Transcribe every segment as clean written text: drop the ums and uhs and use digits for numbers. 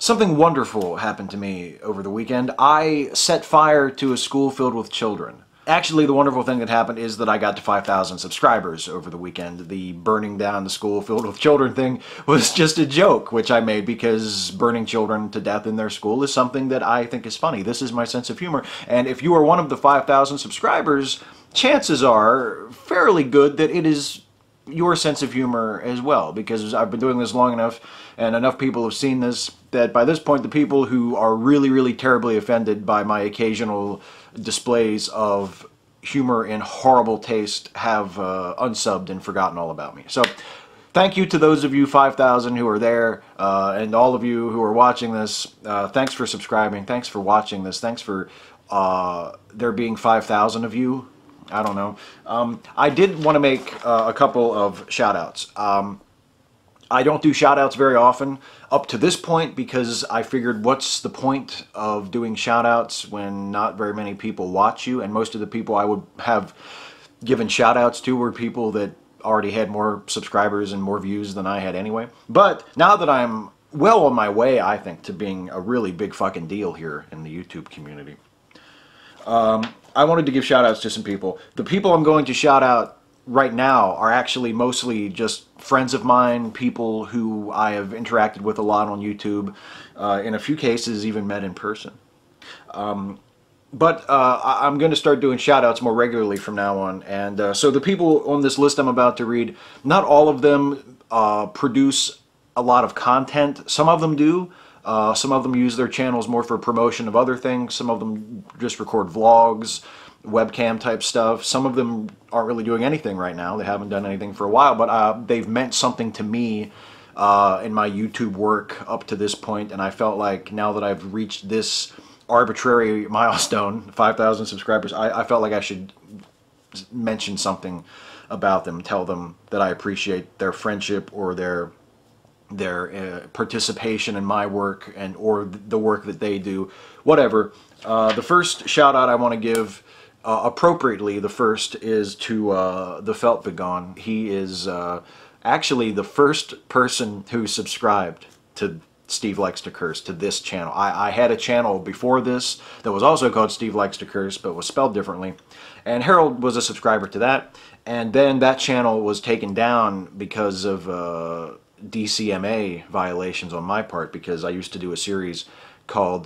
Something wonderful happened to me over the weekend. I set fire to a school filled with children. Actually, the wonderful thing that happened is that I got to 5,000 subscribers over the weekend. The burning down the school filled with children thing was just a joke, which I made because burning children to death in their school is something that I think is funny. This is my sense of humor. And if you are one of the 5,000 subscribers, chances are fairly good that it is your sense of humor as well, because I've been doing this long enough and enough people have seen this that by this point the people who are really terribly offended by my occasional displays of humor in horrible taste have unsubbed and forgotten all about me. So thank you to those of you 5,000 who are there, and all of you who are watching this. Thanks for subscribing, thanks for watching this, thanks for there being 5,000 of you. I don't know. I did want to make a couple of shout-outs. I don't do shout-outs very often up to this point because I figured what's the point of doing shout-outs when not very many people watch you, and most of the people I would have given shout-outs to were people that already had more subscribers and more views than I had anyway. But now that I'm well on my way, I think, to being a really big fucking deal here in the YouTube community, I wanted to give shout-outs to some people. The people I'm going to shout out right now are actually mostly just friends of mine, people who I have interacted with a lot on YouTube, in a few cases even met in person. But I'm going to start doing shout-outs more regularly from now on. And so the people on this list I'm about to read, not all of them produce a lot of content. Some of them do. Some of them use their channels more for promotion of other things. Some of them just record vlogs, webcam type stuff. Some of them aren't really doing anything right now. They haven't done anything for a while, but they've meant something to me in my YouTube work up to this point, and I felt like now that I've reached this arbitrary milestone, 5,000 subscribers, I felt like I should mention something about them, tell them that I appreciate their friendship or their participation in my work and or the work that they do, whatever. The first shout out I want to give, appropriately the first, is to TheFeltBegone. He is actually the first person who subscribed to Steve Likes to Curse, to this channel. I had a channel before this that was also called Steve Likes to Curse but was spelled differently, and Harold was a subscriber to that, and then that channel was taken down because of DCMA violations on my part, because I used to do a series called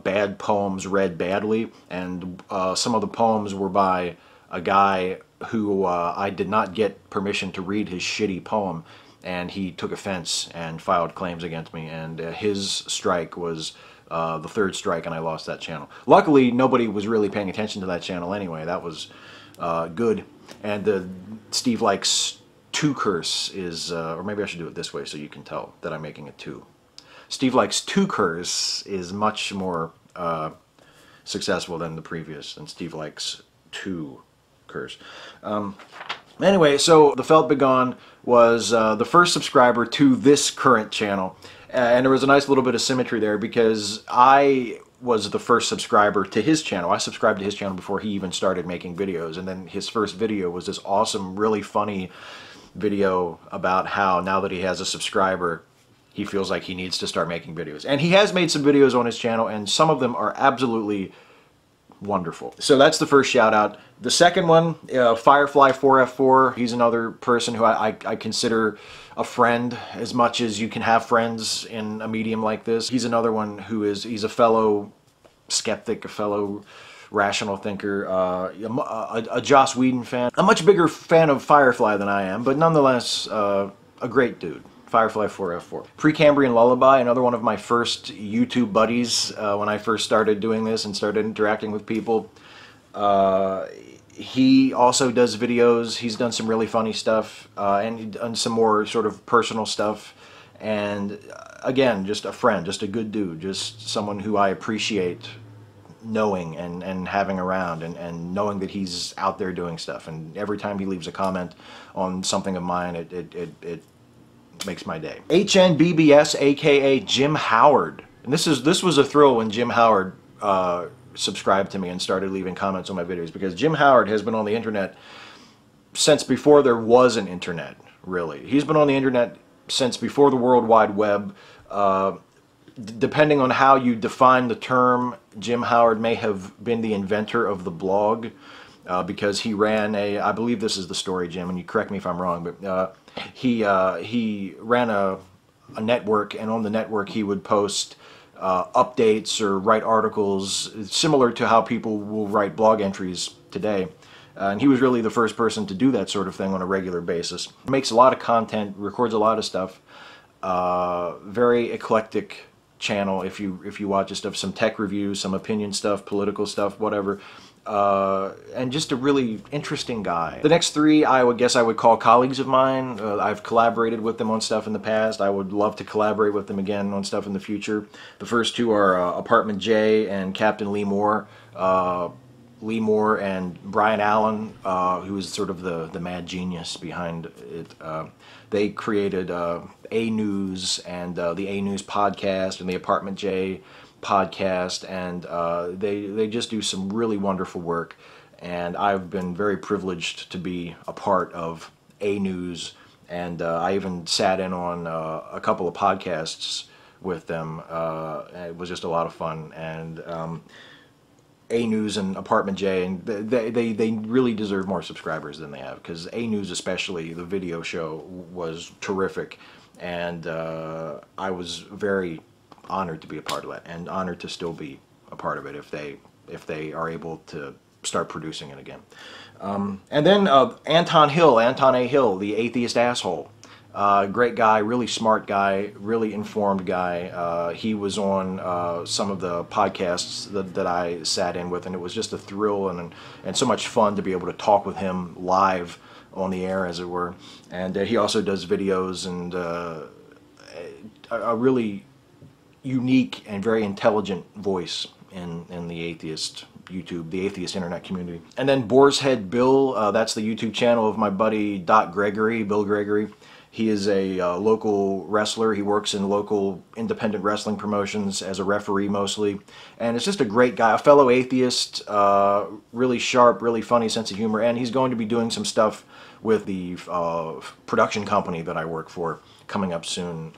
Bad Poems Read Badly, and some of the poems were by a guy who I did not get permission to read his shitty poem, and he took offense and filed claims against me, and his strike was the third strike, and I lost that channel. Luckily, nobody was really paying attention to that channel anyway. That was good. And the Steve Likes to Curse is, or maybe I should do it this way so you can tell that I'm making it two. Steve Likes to Curse is much more successful than the previous, and Steve Likes to Curse. Anyway, so TheFeltBegone was the first subscriber to this current channel, and there was a nice little bit of symmetry there because I was the first subscriber to his channel. I subscribed to his channel before he even started making videos, and then his first video was this awesome, really funny video about how now that he has a subscriber, he feels like he needs to start making videos. And he has made some videos on his channel, and some of them are absolutely wonderful. So that's the first shout out. The second one, Firefly4F4, he's another person who I consider a friend as much as you can have friends in a medium like this. He's another one who he's a fellow skeptic, a fellow rational thinker, a Joss Whedon fan, a much bigger fan of Firefly than I am, but nonetheless a great dude. Firefly4F4. PrecambrianLullaby, another one of my first YouTube buddies when I first started doing this and started interacting with people. He also does videos. He's done some really funny stuff, and he's done some more sort of personal stuff. And again, just a friend, just a good dude, just someone who I appreciate knowing and having around, and knowing that he's out there doing stuff. And every time he leaves a comment on something of mine, it makes my day. hnbbs, aka Jim Howard, and this was a thrill when Jim Howard subscribed to me and started leaving comments on my videos, because Jim Howard has been on the internet since before there was an internet, really. He's been on the internet since before the World Wide Web. depending on how you define the term, Jim Howard may have been the inventor of the blog, because he ran I believe this is the story, Jim, and you correct me if I'm wrong, but he ran a network, and on the network he would post updates or write articles similar to how people will write blog entries today. And he was really the first person to do that sort of thing on a regular basis. Makes a lot of content, records a lot of stuff. Very eclectic channel if you watch his stuff. Some tech reviews, some opinion stuff, political stuff, whatever. And just a really interesting guy. The next three I would guess I would call colleagues of mine. I've collaborated with them on stuff in the past. I would love to collaborate with them again on stuff in the future. The first two are Apartment J and Kaptain Lee Moore. Lee Moore and Brian Allen, who is sort of the mad genius behind it. They created A News and the A News podcast and the Apartment J podcast, and they just do some really wonderful work. And I've been very privileged to be a part of A News, and I even sat in on a couple of podcasts with them. It was just a lot of fun, and A News and Apartment J, and they really deserve more subscribers than they have, because A News, especially the video show, was terrific, and I was very honored to be a part of that, and honored to still be a part of it if they are able to start producing it again. And then Antonahill, the atheist asshole. Great guy, really smart guy, really informed guy. He was on some of the podcasts that I sat in with, and it was just a thrill and so much fun to be able to talk with him live on the air, as it were. And he also does videos, and a really unique and very intelligent voice in the atheist YouTube, the atheist internet community. And then BoarsHeadBill, that's the YouTube channel of my buddy Bill Gregory. He is a local wrestler. He works in local independent wrestling promotions as a referee mostly. And it's just a great guy, a fellow atheist, really sharp, really funny sense of humor. And he's going to be doing some stuff with the production company that I work for coming up soon.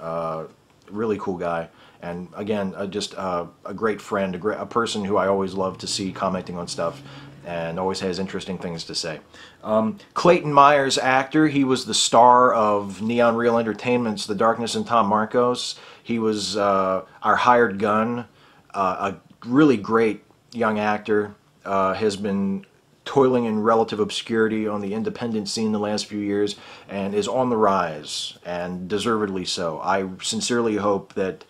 Really cool guy. And again, just a great friend, a person who I always love to see commenting on stuff, and always has interesting things to say. ClaytonMyersActor, he was the star of Neonreel Entertainment's The Darkness and Tom Marcos. He was our hired gun, a really great young actor, has been toiling in relative obscurity on the independent scene the last few years, and is on the rise, and deservedly so. I sincerely hope that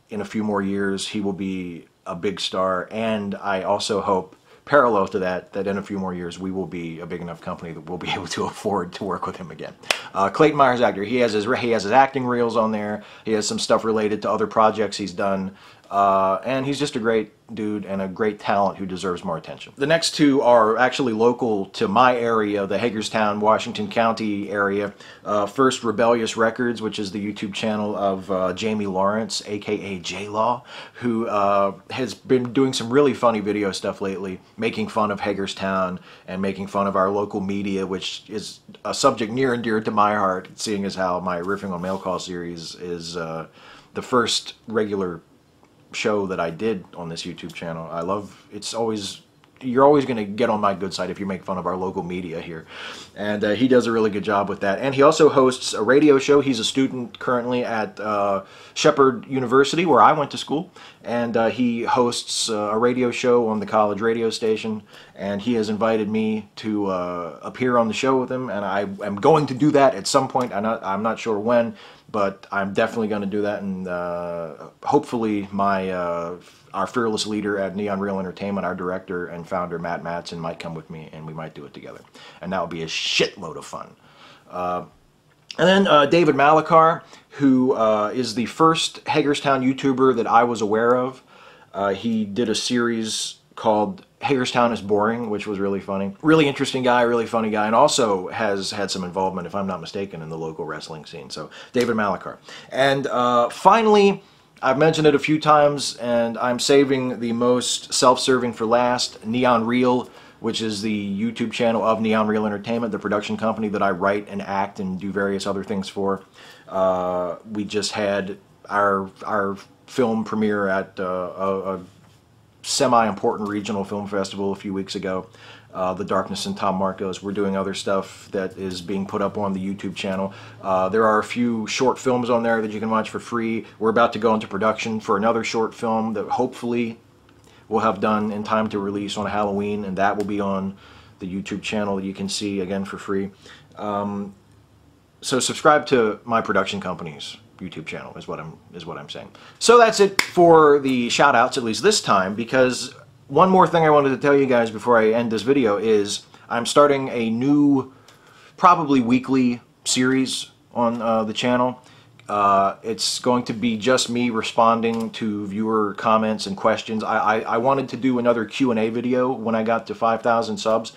in a few more years he will be a big star, and I also hope, parallel to that, that in a few more years we will be a big enough company that we'll be able to afford to work with him again. ClaytonMyersActor, he has his acting reels on there. He has some stuff related to other projects he's done, and he's just a great dude and a great talent who deserves more attention. The next two are actually local to my area, the Hagerstown, Washington County area. First, Rebellious Records, which is the YouTube channel of Jamie Lawrence, aka J-Law, who has been doing some really funny video stuff lately, making fun of Hagerstown and making fun of our local media, which is a subject near and dear to my heart, seeing as how my Riffing on Mail Call series is the first regular show that I did on this YouTube channel. I love, you're always going to get on my good side if you make fun of our local media here. And he does a really good job with that. And he also hosts a radio show. He's a student currently at Shepherd University, where I went to school. And he hosts a radio show on the college radio station. And he has invited me to appear on the show with him. And I am going to do that at some point. I'm not sure when, but I'm definitely going to do that. And hopefully our fearless leader at Neonreel Entertainment, our director and founder, Matt Mattson, might come with me, and we might do it together. And that would be a shitload of fun. And then David Malekar, who is the first Hagerstown YouTuber that I was aware of. He did a series called Hagerstown is Boring, which was really funny. Really interesting guy, really funny guy, and also has had some involvement, if I'm not mistaken, in the local wrestling scene. So, David Malekar. And finally, I've mentioned it a few times, and I'm saving the most self-serving for last, Neonreel, which is the YouTube channel of Neonreel Entertainment, the production company that I write and act and do various other things for. We just had our film premiere at a semi-important regional film festival a few weeks ago. The Darkness and Tom Marcos. We're doing other stuff that is being put up on the YouTube channel. There are a few short films on there that you can watch for free. We're about to go into production for another short film that hopefully we'll have done in time to release on Halloween, and that will be on the YouTube channel that you can see again for free. So subscribe to my production company's YouTube channel is what I'm saying. So that's it for the shout outs, at least this time, because one more thing I wanted to tell you guys before I end this video is I'm starting a new, probably weekly series on the channel. It's going to be just me responding to viewer comments and questions. I wanted to do another Q&A video when I got to 5,000 subs,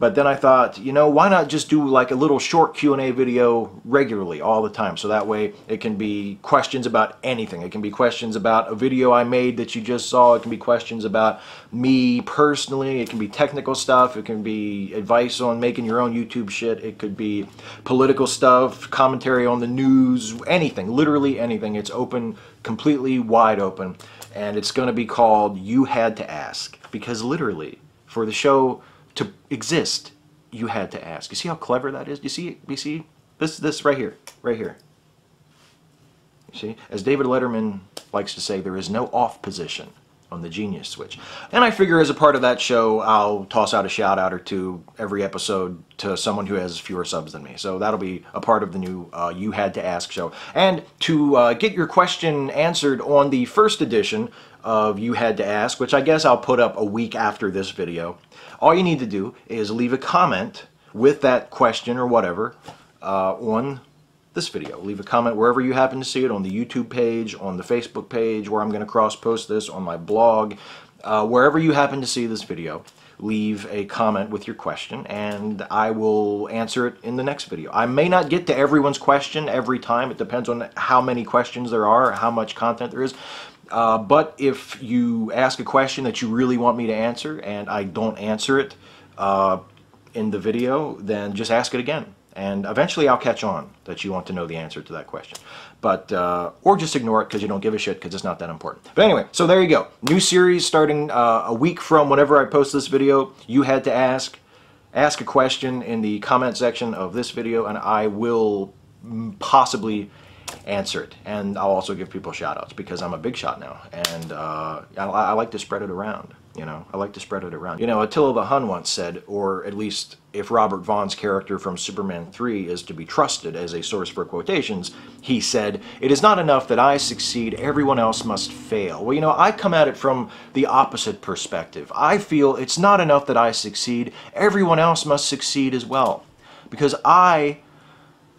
but then I thought, you know, why not just do like a little short Q&A video regularly all the time, so that way it can be questions about anything. It can be questions about a video I made that you just saw. It can be questions about me personally. It can be technical stuff. It can be advice on making your own YouTube shit. It could be political stuff, commentary on the news, anything, literally anything. It's open, completely wide open, and it's going to be called You Had to Ask, because literally for the show to exist, you had to ask. You see how clever that is? You see this right here, right here. You see, as David Letterman likes to say, there is no off position on the genius switch. And I figure as a part of that show, I'll toss out a shout out or two every episode to someone who has fewer subs than me. So that'll be a part of the new You Had to Ask show. And to get your question answered on the first edition of You Had to Ask, which I guess I'll put up a week after this video, all you need to do is leave a comment with that question or whatever on this video. Leave a comment wherever you happen to see it, on the YouTube page, on the Facebook page, where I'm going to cross-post this, on my blog, wherever you happen to see this video. Leave a comment with your question, and I will answer it in the next video. I may not get to everyone's question every time. It depends on how many questions there are, how much content there is. But if you ask a question that you really want me to answer and I don't answer it in the video, then just ask it again. And eventually I'll catch on that you want to know the answer to that question. But, or just ignore it because you don't give a shit because it's not that important. But anyway, so there you go. New series starting a week from whenever I post this video. You had to ask a question in the comment section of this video, and I will possibly answer it. And I'll also give people shout outs because I'm a big shot now, and I like to spread it around. You know, I like to spread it around. You know, Attila the Hun once said, or at least if Robert Vaughn's character from Superman 3 is to be trusted as a source for quotations, he said, "It is not enough that I succeed, everyone else must fail." Well, you know, I come at it from the opposite perspective. I feel it's not enough that I succeed, everyone else must succeed as well. Because I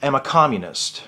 am a communist.